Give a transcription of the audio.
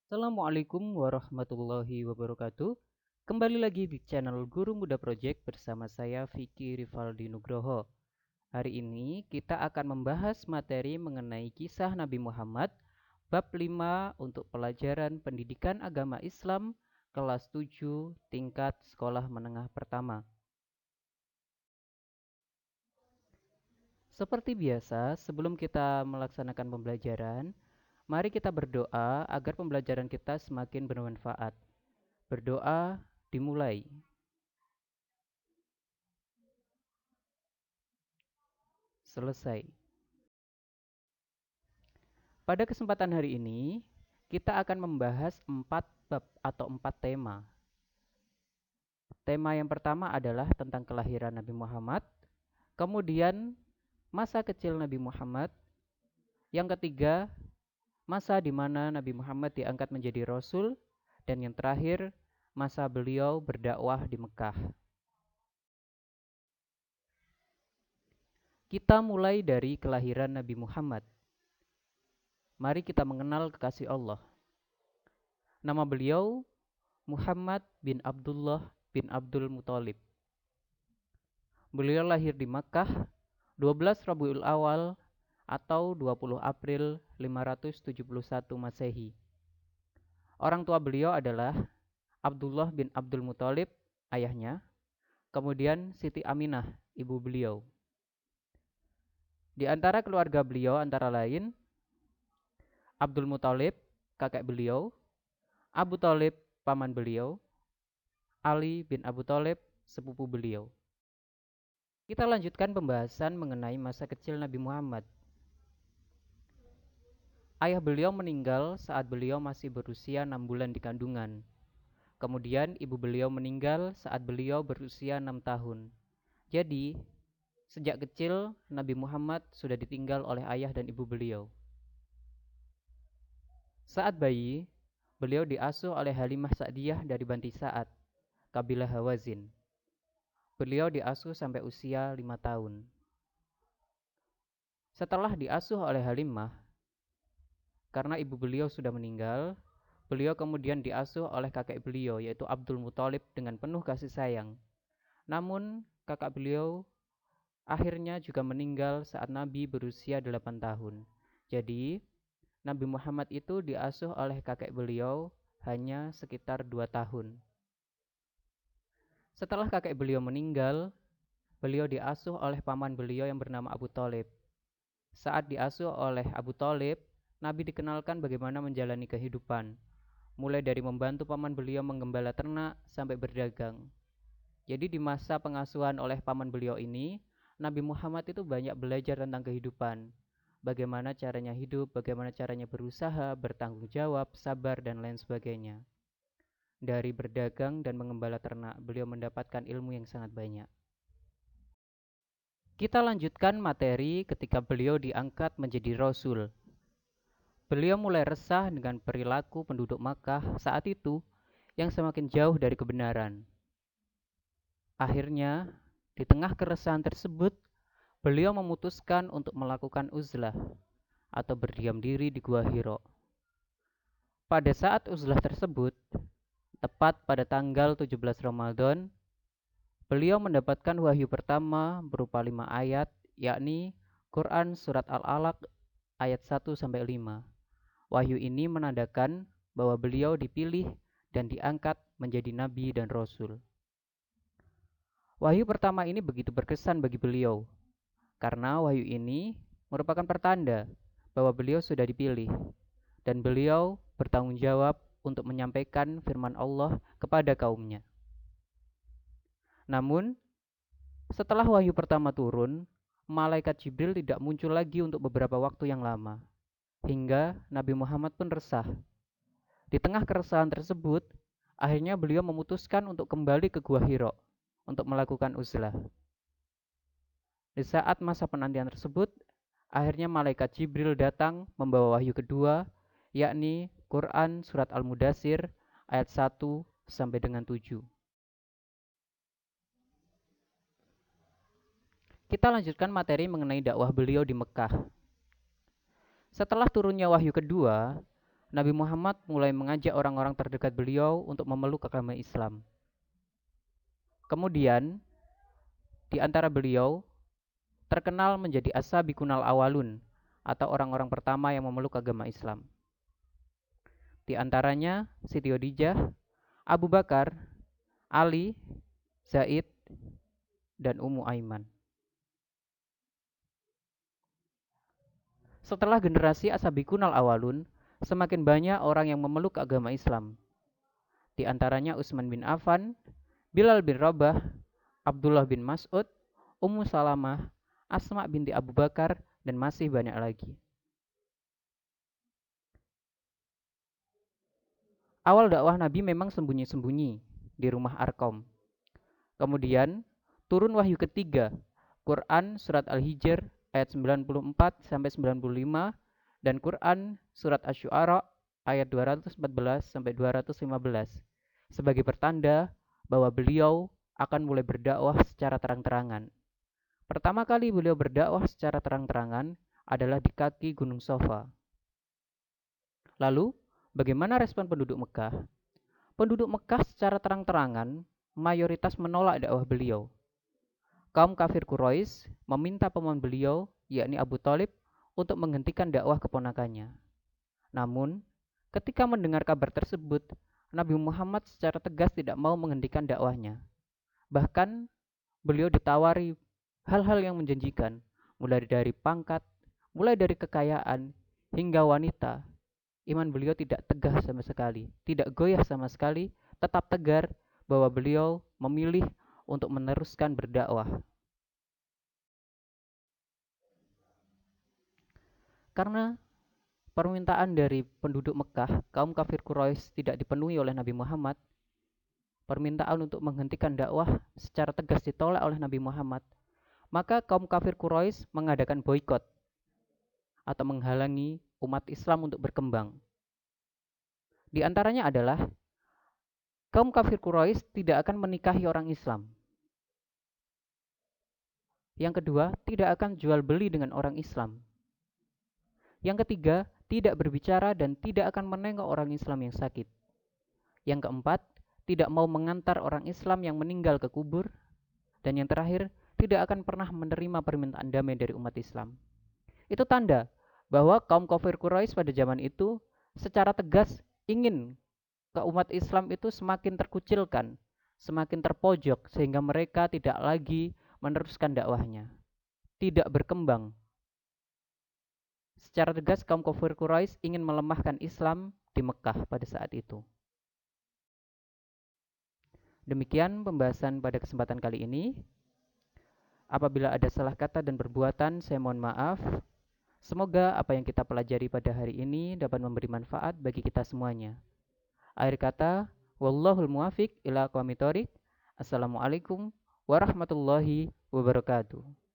Assalamualaikum warahmatullahi wabarakatuh. Kembali lagi di channel Guru Muda Project bersama saya Vicky Rivaldi Nugroho. Hari ini kita akan membahas materi mengenai kisah Nabi Muhammad bab 5 untuk pelajaran pendidikan agama Islam kelas 7 tingkat sekolah menengah pertama. Seperti biasa, sebelum kita melaksanakan pembelajaran, mari kita berdoa agar pembelajaran kita semakin bermanfaat. Berdoa dimulai. Selesai. Pada kesempatan hari ini, kita akan membahas 4 bab atau 4 tema. Tema yang pertama adalah tentang kelahiran Nabi Muhammad, kemudian masa kecil Nabi Muhammad, yang ketiga, masa di mana Nabi Muhammad diangkat menjadi rasul, dan yang terakhir, masa beliau berdakwah di Mekah. Kita mulai dari kelahiran Nabi Muhammad. Mari kita mengenal kekasih Allah. Nama beliau Muhammad bin Abdullah bin Abdul Muthalib. Beliau lahir di Makkah 12 Rabiul Awal atau 20 April 571 Masehi. Orang tua beliau adalah Abdullah bin Abdul Muthalib, ayahnya, kemudian Siti Aminah, ibu beliau. Di antara keluarga beliau antara lain Abdul Muthalib, kakek beliau, Abu Thalib, paman beliau, Ali bin Abu Thalib, sepupu beliau. Kita lanjutkan pembahasan mengenai masa kecil Nabi Muhammad. Ayah beliau meninggal saat beliau masih berusia 6 bulan di kandungan. Kemudian ibu beliau meninggal saat beliau berusia 6 tahun. Jadi, sejak kecil Nabi Muhammad sudah ditinggal oleh ayah dan ibu beliau. Saat bayi, beliau diasuh oleh Halimah Sa'diyah dari Banti Sa'ad, kabilah Hawazin. Beliau diasuh sampai usia 5 tahun. Setelah diasuh oleh Halimah, karena ibu beliau sudah meninggal, beliau kemudian diasuh oleh kakek beliau yaitu Abdul Muthalib dengan penuh kasih sayang. Namun, kakak beliau akhirnya juga meninggal saat Nabi berusia 8 tahun. Jadi, Nabi Muhammad itu diasuh oleh kakek beliau hanya sekitar 2 tahun. Setelah kakek beliau meninggal, beliau diasuh oleh paman beliau yang bernama Abu Thalib. Saat diasuh oleh Abu Thalib, Nabi dikenalkan bagaimana menjalani kehidupan, mulai dari membantu paman beliau menggembala ternak sampai berdagang. Jadi di masa pengasuhan oleh paman beliau ini, Nabi Muhammad itu banyak belajar tentang kehidupan, bagaimana caranya hidup, bagaimana caranya berusaha, bertanggung jawab, sabar, dan lain sebagainya. Dari berdagang dan mengembala ternak, beliau mendapatkan ilmu yang sangat banyak. Kita lanjutkan materi ketika beliau diangkat menjadi Rasul. Beliau mulai resah dengan perilaku penduduk Makkah saat itu yang semakin jauh dari kebenaran. Akhirnya, di tengah keresahan tersebut, beliau memutuskan untuk melakukan uzlah atau berdiam diri di Gua Hiro. Pada saat uzlah tersebut, tepat pada tanggal 17 Ramadan, beliau mendapatkan wahyu pertama berupa 5 ayat, yakni Quran Surat Al-Alaq ayat 1-5. Wahyu ini menandakan bahwa beliau dipilih dan diangkat menjadi nabi dan rasul. Wahyu pertama ini begitu berkesan bagi beliau, karena wahyu ini merupakan pertanda bahwa beliau sudah dipilih, dan beliau bertanggung jawab untuk menyampaikan firman Allah kepada kaumnya. Namun, setelah wahyu pertama turun, malaikat Jibril tidak muncul lagi untuk beberapa waktu yang lama, hingga Nabi Muhammad pun resah. Di tengah keresahan tersebut, akhirnya beliau memutuskan untuk kembali ke Gua Hiro untuk melakukan uzlah. Di saat masa penantian tersebut, akhirnya malaikat Jibril datang membawa wahyu kedua, yakni Quran Surat Al-Mudathir ayat 1-7. Kita lanjutkan materi mengenai dakwah beliau di Mekah. Setelah turunnya wahyu kedua, Nabi Muhammad mulai mengajak orang-orang terdekat beliau untuk memeluk agama Islam. Kemudian, di antara beliau terkenal menjadi as-sabiqunal awalun atau orang-orang pertama yang memeluk agama Islam. Di antaranya Siti Khadijah, Abu Bakar, Ali, Zaid, dan Ummu Aiman. Setelah generasi as-sabiqunal awalun, semakin banyak orang yang memeluk agama Islam. Di antaranya Utsman bin Affan, Bilal bin Rabah, Abdullah bin Mas'ud, Ummu Salamah, Asma binti Abu Bakar, dan masih banyak lagi. Awal dakwah Nabi memang sembunyi-sembunyi di rumah Arqam. Kemudian turun wahyu ketiga, Quran surat Al-Hijr ayat 94 sampai 95 dan Quran surat Asy-Syu'ara ayat 214 sampai 215 sebagai pertanda bahwa beliau akan mulai berdakwah secara terang-terangan. Pertama kali beliau berdakwah secara terang-terangan adalah di kaki Gunung Safa. Lalu, bagaimana respon penduduk Mekah? Penduduk Mekah secara terang-terangan mayoritas menolak dakwah beliau. Kaum kafir Quraisy meminta paman beliau, yakni Abu Thalib, untuk menghentikan dakwah keponakannya. Namun, ketika mendengar kabar tersebut, Nabi Muhammad secara tegas tidak mau menghentikan dakwahnya. Bahkan, beliau ditawari hal-hal yang menjanjikan, mulai dari pangkat, mulai dari kekayaan, hingga wanita. Iman beliau tidak tegas sama sekali, tidak goyah sama sekali, tetap tegar bahwa beliau memilih untuk meneruskan berdakwah. Karena permintaan dari penduduk Mekah, kaum kafir Quraisy tidak dipenuhi oleh Nabi Muhammad, permintaan untuk menghentikan dakwah secara tegas ditolak oleh Nabi Muhammad, maka kaum kafir Quraisy mengadakan boikot atau menghalangi umat Islam untuk berkembang. Di antaranya adalah kaum kafir Quraisy tidak akan menikahi orang Islam. Yang kedua, tidak akan jual beli dengan orang Islam. Yang ketiga, tidak berbicara dan tidak akan menengok orang Islam yang sakit. Yang keempat, tidak mau mengantar orang Islam yang meninggal ke kubur. Dan yang terakhir, tidak akan pernah menerima permintaan damai dari umat Islam. Itu tanda bahwa kaum kafir Quraisy pada zaman itu secara tegas ingin ke umat Islam itu semakin terkucilkan, semakin terpojok, sehingga mereka tidak lagi meneruskan dakwahnya, tidak berkembang. Secara tegas kaum kafir Quraisy ingin melemahkan Islam di Mekah pada saat itu. Demikian pembahasan pada kesempatan kali ini. Apabila ada salah kata dan perbuatan, saya mohon maaf. Semoga apa yang kita pelajari pada hari ini dapat memberi manfaat bagi kita semuanya. Akhir kata, wallahul muwafiq ila aqwamit thoriq. Assalamualaikum warahmatullahi wabarakatuh.